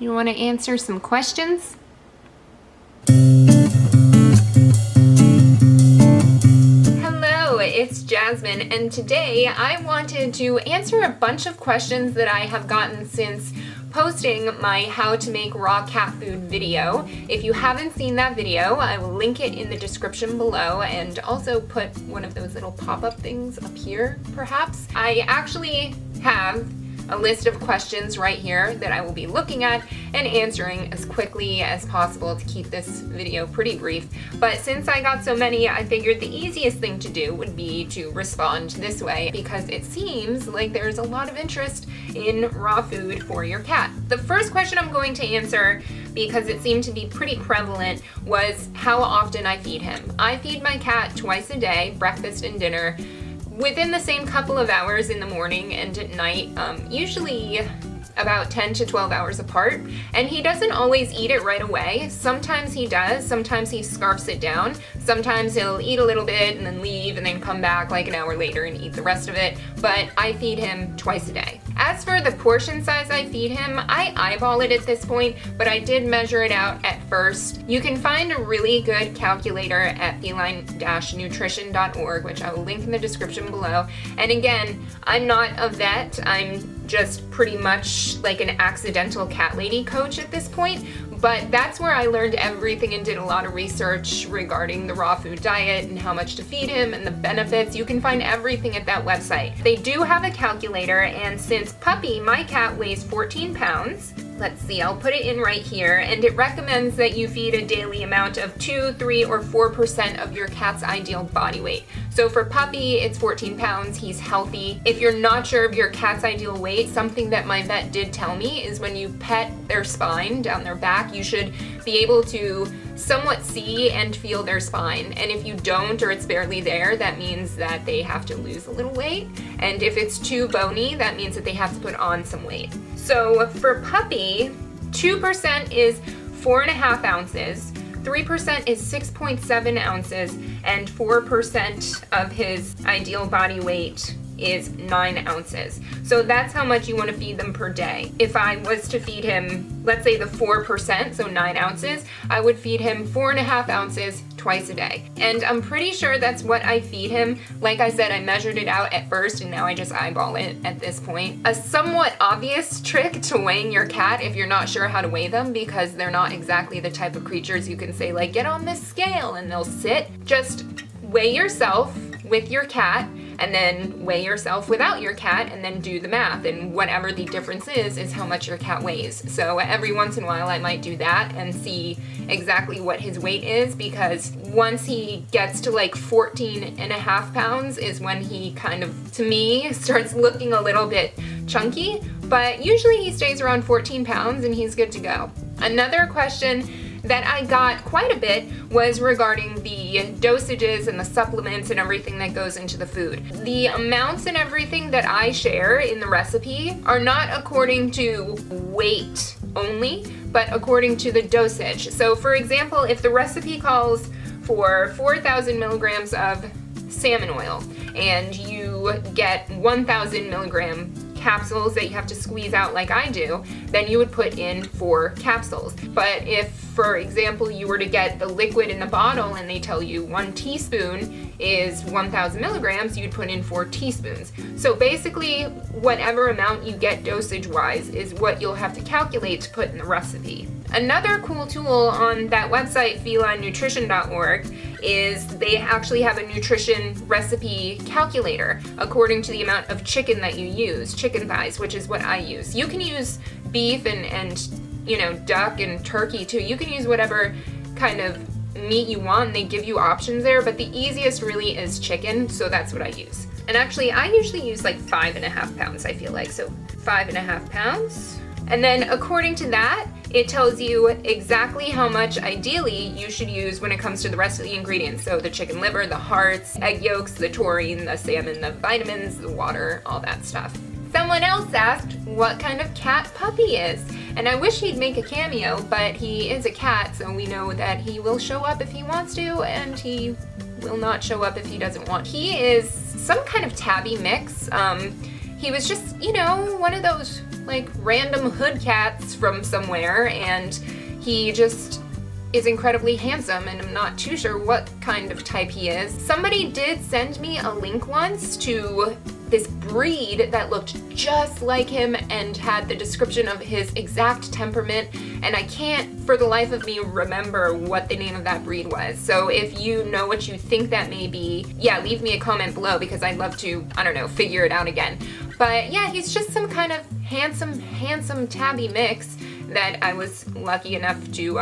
You want to answer some questions? Hello, it's Jasmine, and today I wanted to answer a bunch of questions that I have gotten since posting my how to make raw cat food video. If you haven't seen that video, I will link it in the description below and also put one of those little pop-up things up here, perhaps. I actually have a list of questions right here that I will be looking at and answering as quickly as possible to keep this video pretty brief. But since I got so many, I figured the easiest thing to do would be to respond this way because it seems like there's a lot of interest in raw food for your cat. The first question I'm going to answer, because it seemed to be pretty prevalent, was how often I feed him. I feed my cat twice a day, breakfast and dinner, within the same couple of hours in the morning and at night, usually about 10 to 12 hours apart. And he doesn't always eat it right away. Sometimes he does, sometimes he scarfs it down. Sometimes he'll eat a little bit and then leave and then come back like an hour later and eat the rest of it. But I feed him twice a day. As for the portion size I feed him, I eyeball it at this point, but I did measure it out at first. You can find a really good calculator at FELINE-nutrition.org, which I will link in the description below. And again, I'm not a vet, I'm just pretty much like an accidental cat lady coach at this point, but that's where I learned everything and did a lot of research regarding the raw food diet and how much to feed him and the benefits. You can find everything at that website. They do have a calculator, and since Puppy, my cat, weighs 14 pounds, let's see, I'll put it in right here, and it recommends that you feed a daily amount of 2, 3, or 4% of your cat's ideal body weight. So for Puppy, it's 14 pounds, he's healthy. If you're not sure of your cat's ideal weight, something that my vet did tell me is when you pet their spine down their back, you should be able to somewhat see and feel their spine. And if you don't, or it's barely there, that means that they have to lose a little weight. And if it's too bony, that means that they have to put on some weight. So for Puppy, 2% is 4.5 ounces, 3% is 6.7 ounces, and 4% of his ideal body weight is 9 ounces. So that's how much you want to feed them per day. If I was to feed him, let's say the 4%, so 9 ounces, I would feed him 4.5 ounces twice a day. And I'm pretty sure that's what I feed him. Like I said, I measured it out at first and now I just eyeball it at this point. A somewhat obvious trick to weighing your cat if you're not sure how to weigh them, because they're not exactly the type of creatures you can say like, get on this scale and they'll sit. Just weigh yourself with your cat and then weigh yourself without your cat and then do the math, and whatever the difference is how much your cat weighs. So every once in a while I might do that and see exactly what his weight is, because once he gets to like 14.5 pounds is when he kind of, to me, starts looking a little bit chunky, but usually he stays around 14 pounds and he's good to go. Another question that I got quite a bit was regarding the dosages and the supplements and everything that goes into the food. The amounts and everything that I share in the recipe are not according to weight only, but according to the dosage. So for example, if the recipe calls for 4,000 milligrams of salmon oil and you get 1,000 milligram capsules that you have to squeeze out like I do, then you would put in 4 capsules. But if, for example, you were to get the liquid in the bottle and they tell you 1 teaspoon is 1,000 milligrams, you'd put in 4 teaspoons. So basically, whatever amount you get dosage-wise is what you'll have to calculate to put in the recipe. Another cool tool on that website, FELINE-nutrition.org, is they actually have a nutrition recipe calculator according to the amount of chicken that you use, chicken thighs, which is what I use. You can use beef and you know, duck and turkey too. You can use whatever kind of meat you want. They give you options there, but the easiest really is chicken, so that's what I use. And actually, I usually use like 5.5 pounds, I feel like, so 5.5 pounds. And then according to that, it tells you exactly how much ideally you should use when it comes to the rest of the ingredients. So the chicken liver, the hearts, egg yolks, the taurine, the salmon, the vitamins, the water, all that stuff. Someone else asked what kind of cat Puppy is. And I wish he'd make a cameo, but he is a cat, so we know that he will show up if he wants to, and he will not show up if he doesn't want. He is some kind of tabby mix. He was just, you know, one of those like random hood cats from somewhere, and he just is incredibly handsome, and I'm not too sure what kind of type he is. Somebody did send me a link once to this breed that looked just like him and had the description of his exact temperament, and I can't for the life of me remember what the name of that breed was. So if you know what you think that may be, yeah, leave me a comment below because I'd love to, I don't know, figure it out again. But yeah, he's just some kind of handsome tabby mix that I was lucky enough to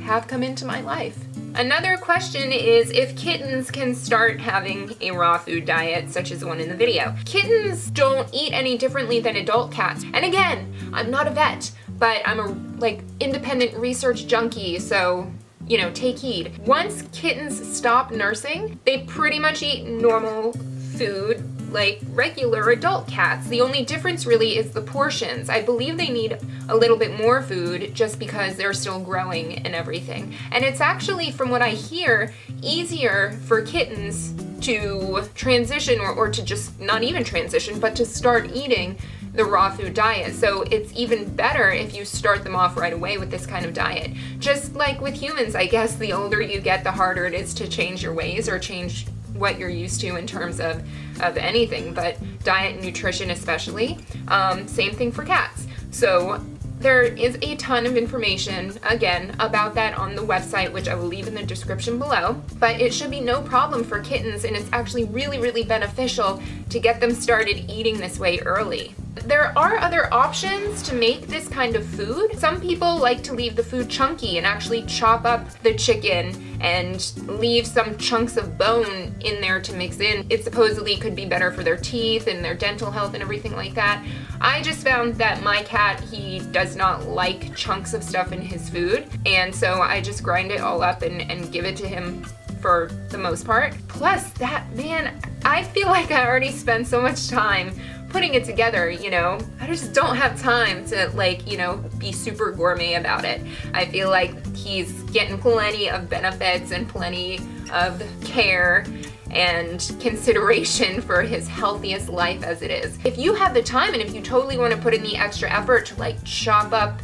have come into my life. Another question is if kittens can start having a raw food diet such as the one in the video. Kittens don't eat any differently than adult cats. And again, I'm not a vet, but I'm a independent research junkie, so you know, take heed. Once kittens stop nursing, they pretty much eat normal food like regular adult cats. The only difference really is the portions. I believe they need a little bit more food just because they're still growing and everything. And it's actually, from what I hear, easier for kittens to transition or to just not even transition, but to start eating the raw food diet. So it's even better if you start them off right away with this kind of diet. Just like with humans, I guess the older you get, the harder it is to change your ways or change what you're used to in terms of anything, but diet and nutrition especially. Same thing for cats. So there is a ton of information, again, about that on the website, which I will leave in the description below, but it should be no problem for kittens, and it's actually really beneficial to get them started eating this way early. There are other options to make this kind of food. Some people like to leave the food chunky and actually chop up the chicken and leave some chunks of bone in there to mix in. It supposedly could be better for their teeth and their dental health and everything like that. I just found that my cat, he does not like chunks of stuff in his food, and so I just grind it all up and give it to him for the most part. Plus that, man, I feel like I already spent so much time putting it together, you know. I just don't have time to be super gourmet about it. I feel like he's getting plenty of benefits and plenty of care and consideration for his healthiest life as it is. If you have the time and if you totally want to put in the extra effort to chop up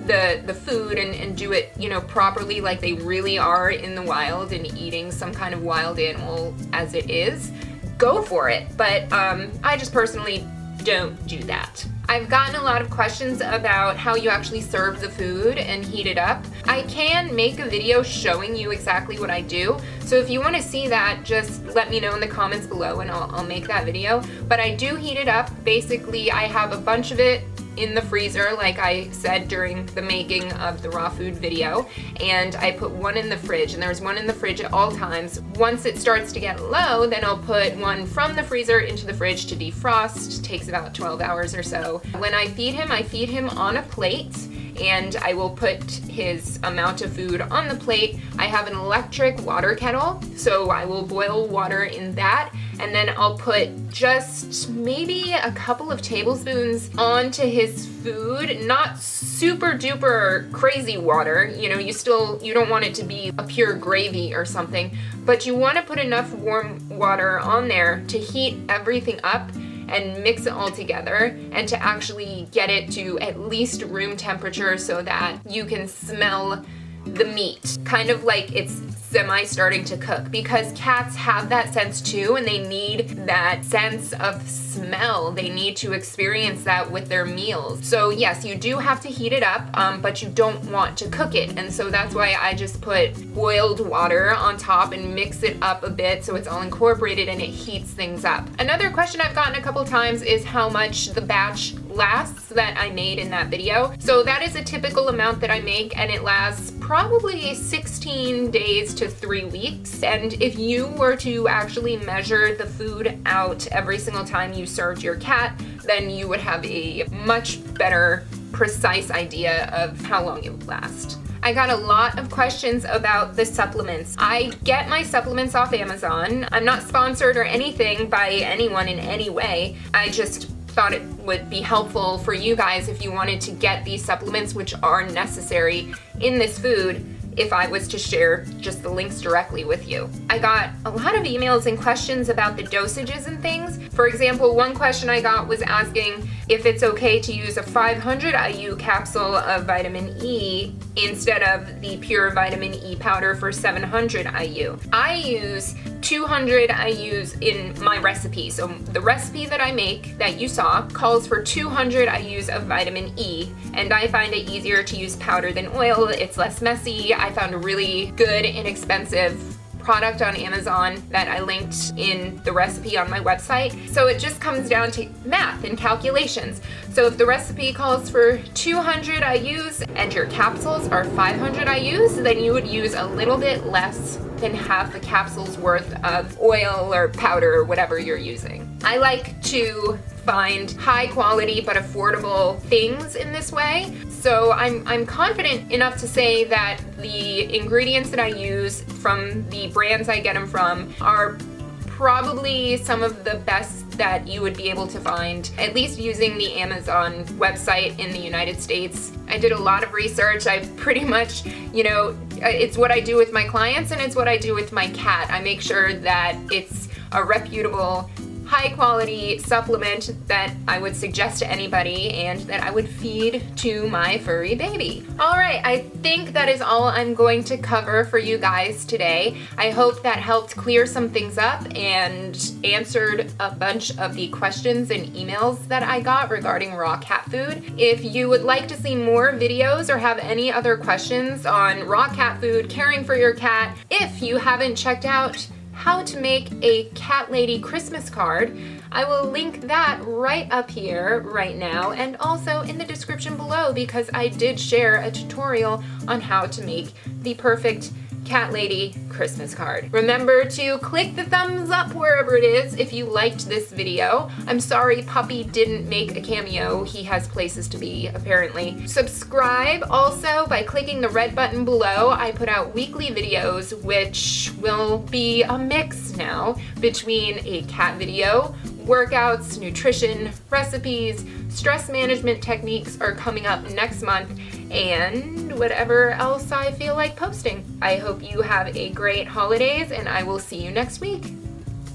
the food and do it, properly like they really are in the wild and eating some kind of wild animal as it is, go for it. But I just personally don't do that. I've gotten a lot of questions about how you actually serve the food and heat it up. I can make a video showing you exactly what I do. So if you want to see that, just let me know in the comments below and I'll make that video. But I do heat it up. Basically, I have a bunch of it in the freezer, like I said during the making of the raw food video, and I put one in the fridge, and there's one in the fridge at all times. Once it starts to get low, then I'll put one from the freezer into the fridge to defrost. Takes about 12 hours or so. When I feed him on a plate, and I will put his amount of food on the plate. I have an electric water kettle, so I will boil water in that, and then I'll put just maybe a couple of tablespoons onto his food. Not super duper crazy water, you don't want it to be a pure gravy or something, but you want to put enough warm water on there to heat everything up and mix it all together and to actually get it to at least room temperature so that you can smell the meat, kind of like it's semi-starting to cook, because cats have that sense too, and they need that sense of smell. They need to experience that with their meals. So yes, you do have to heat it up, but you don't want to cook it, and so that's why I just put boiled water on top and mix it up a bit so it's all incorporated and it heats things up. Another question I've gotten a couple times is how much the batch lasts that I made in that video. So that is a typical amount that I make, and it lasts probably 16 days to 3 weeks. And if you were to actually measure the food out every single time you served your cat, then you would have a much better, precise idea of how long it would last. I got a lot of questions about the supplements. I get my supplements off Amazon. I'm not sponsored or anything by anyone in any way. I just thought it would be helpful for you guys if you wanted to get these supplements, which are necessary in this food, if I was to share just the links directly with you. I got a lot of emails and questions about the dosages and things. For example, one question I got was asking, if it's okay to use a 500 IU capsule of vitamin E instead of the pure vitamin E powder for 700 IU. I use 200 IUs in my recipe. So the recipe that I make that you saw calls for 200 IUs of vitamin E, and I find it easier to use powder than oil. It's less messy. I found a really good, inexpensive product on Amazon that I linked in the recipe on my website. So it just comes down to math and calculations. So if the recipe calls for 200 IUs and your capsules are 500 IUs, then you would use a little bit less than half the capsule's worth of oil or powder or whatever you're using. I like to find high quality but affordable things in this way. So I'm confident enough to say that the ingredients that I use from the brands I get them from are probably some of the best that you would be able to find, at least using the Amazon website in the United States. I did a lot of research. I pretty much, it's what I do with my clients and it's what I do with my cat. I make sure that it's a reputable, high quality supplement that I would suggest to anybody and that I would feed to my furry baby. All right, I think that is all I'm going to cover for you guys today. I hope that helped clear some things up and answered a bunch of the questions and emails that I got regarding raw cat food. If you would like to see more videos or have any other questions on raw cat food, caring for your cat, if you haven't checked out how to make a cat lady Christmas card, I will link that right up here right now and also in the description below, because I did share a tutorial on how to make the perfect cat lady Christmas card. Remember to click the thumbs up wherever it is if you liked this video. I'm sorry Puppy didn't make a cameo. He has places to be, apparently. Subscribe also by clicking the red button below. I put out weekly videos, which will be a mix now between a cat video, workouts, nutrition, recipes, stress management techniques are coming up next month, and whatever else I feel like posting. I hope you have a great holidays, and I will see you next week.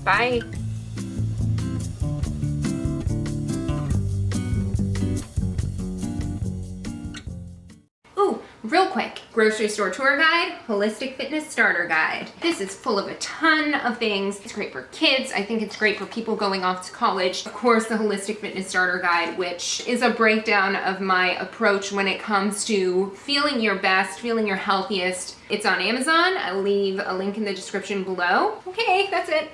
Bye. Ooh, real quick, grocery store tour guide, holistic fitness starter guide. This is full of a ton of things. It's great for kids. I think it's great for people going off to college. Of course, the holistic fitness starter guide, which is a breakdown of my approach when it comes to feeling your best, feeling your healthiest. It's on Amazon. I'll leave a link in the description below. Okay, that's it.